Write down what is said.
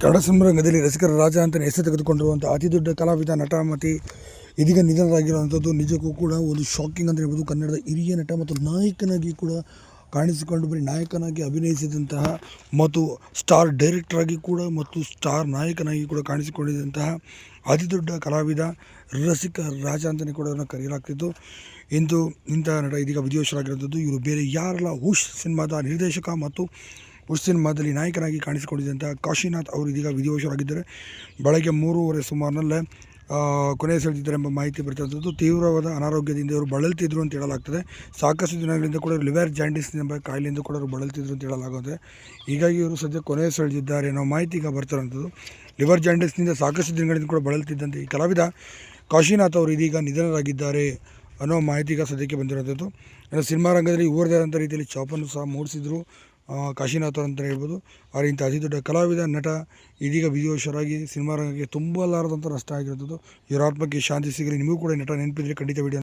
Kannada cinema ರಂಗದಲ್ಲಿ ರಸಿಕರ ರಾಜ ಅಂತಲೇ ಹೆಸರು ತೆಗೆದುಕೊಂಡಿರುವಂಥ ಅತಿ ದೊಡ್ಡ ಕಲಾವಿದ ನಟ ಮತ್ತು ಇದೀಗ ನಿಧನರಾಗಿರುವಂಥದ್ದು ನಿಜಕ್ಕೂ ಕೂಡ ಒಂದು ಶಾಕಿಂಗ್ ಅಂತ ಹೇಳ್ಬೋದು. ಕನ್ನಡದ ಹಿರಿಯ ನಟ ಮತ್ತು ನಾಯಕನಾಗಿ ಕೂಡ ಕಾಣಿಸಿಕೊಂಡು ಬರೀ ನಾಯಕನಾಗಿ ಅಭಿನಯಿಸಿದಂತಹ ಮತ್ತು ಸ್ಟಾರ್ ಡೈರೆಕ್ಟರ್ ಆಗಿ ಕೂಡ ಮತ್ತು ಸ್ಟಾರ್ ನಾಯಕನಾಗಿ ಕೂಡ ಕಾಣಿಸಿಕೊಂಡಿದ್ದಂತಹ ಅತಿ ದೊಡ್ಡ ಕಲಾವಿದ ರಸಿಕ ರಾಜ ಅಂತಲೇ ಕೂಡ ಕರೆಯಲಾಗ್ತಿತ್ತು. ಇಂಥ ನಟ ಇದೀಗ ವಿಧಿವಶರಾಗಿರುವಂಥದ್ದು. ಇವರು ಬೇರೆ ಯಾರಲ್ಲ, ಹುಷ್ ಸಿನಿಮಾದ ನಿರ್ದೇಶಕ ಮತ್ತು ಹುಷ್ ಸಿನಿಮಾದಲ್ಲಿ ನಾಯಕನಾಗಿ ಕಾಣಿಸಿಕೊಂಡಿದ್ದಂಥ ಕಾಶಿನಾಥ್ ಅವರು ಇದೀಗ ವಿಧಿವಶರಾಗಿದ್ದಾರೆ. ಬೆಳಗ್ಗೆ 3:30 ಸುಮಾರಿನಲ್ಲೇ ಕೊನೆಯುಸಿರೆಳೆದಿದ್ದಾರೆ ಎಂಬ ಮಾಹಿತಿ ಬರ್ತಿರುವಂಥದ್ದು. ತೀವ್ರವಾದ ಅನಾರೋಗ್ಯದಿಂದ ಇವರು ಬಳಲ್ತಿದ್ರು ಅಂತ ಹೇಳಲಾಗ್ತದೆ. ಸಾಕಷ್ಟು ದಿನಗಳಿಂದ ಕೂಡ ಲಿವರ್ ಜಾಂಡಿಸ್ ಎಂಬ ಕಾಯಿಲೆಯಿಂದ ಕೂಡ ಅವರು ಬಳಲ್ತಿದ್ರು ಅಂತ ಹೇಳಲಾಗುತ್ತೆ. ಹೀಗಾಗಿ ಇವರು ಸದ್ಯ ಕೊನೆಯುಸಿರೆಳೆದಿದ್ದಾರೆ ಅನ್ನೋ ಮಾಹಿತಿ ಈಗ ಬರ್ತಿರುವಂಥದ್ದು. ಲಿವರ್ ಜಾಂಡಿಸ್ನಿಂದ ಸಾಕಷ್ಟು ದಿನಗಳಿಂದ ಕೂಡ ಬಳಲ್ತಿದ್ದಂತೆ ಈ ಕಲಾವಿದ ಕಾಶಿನಾಥ್ ಅವರು ಇದೀಗ ನಿಧನರಾಗಿದ್ದಾರೆ ಅನ್ನೋ ಮಾಹಿತಿ ಈಗ ಸದ್ಯಕ್ಕೆ ಬಂದಿರುವಂಥದ್ದು. ಸಿನಿಮಾ ರಂಗದಲ್ಲಿ ಇವರದೇ ಆದಂಥ ರೀತಿಯಲ್ಲಿ ಛಾಪನ್ನು ಸಹ ಮೂಡಿಸಿದ್ರು ಕಾಶಿನಾಥ್ ಅವರು ಅಂತ ಹೇಳ್ಬೋದು. ಆದರೆ ಇಂಥ ಅತಿ ದೊಡ್ಡ ಕಲಾವಿದ ನಟ ಇದೀಗ ವಿಧಿವಶರಾಗಿ ಸಿನಿಮಾ ರಂಗಕ್ಕೆ ತುಂಬಲಾರದಂಥ ನಷ್ಟ ಆಗಿರುವಂಥದ್ದು. ಇವರ ಆತ್ಮಕ್ಕೆ ಶಾಂತಿ ಸಿಗಲಿ. ನಿಮಗೂ ಕೂಡ ನಟ ನೆನಪಿದ್ರೆ ಖಂಡಿತ ವಿಡಿಯೋ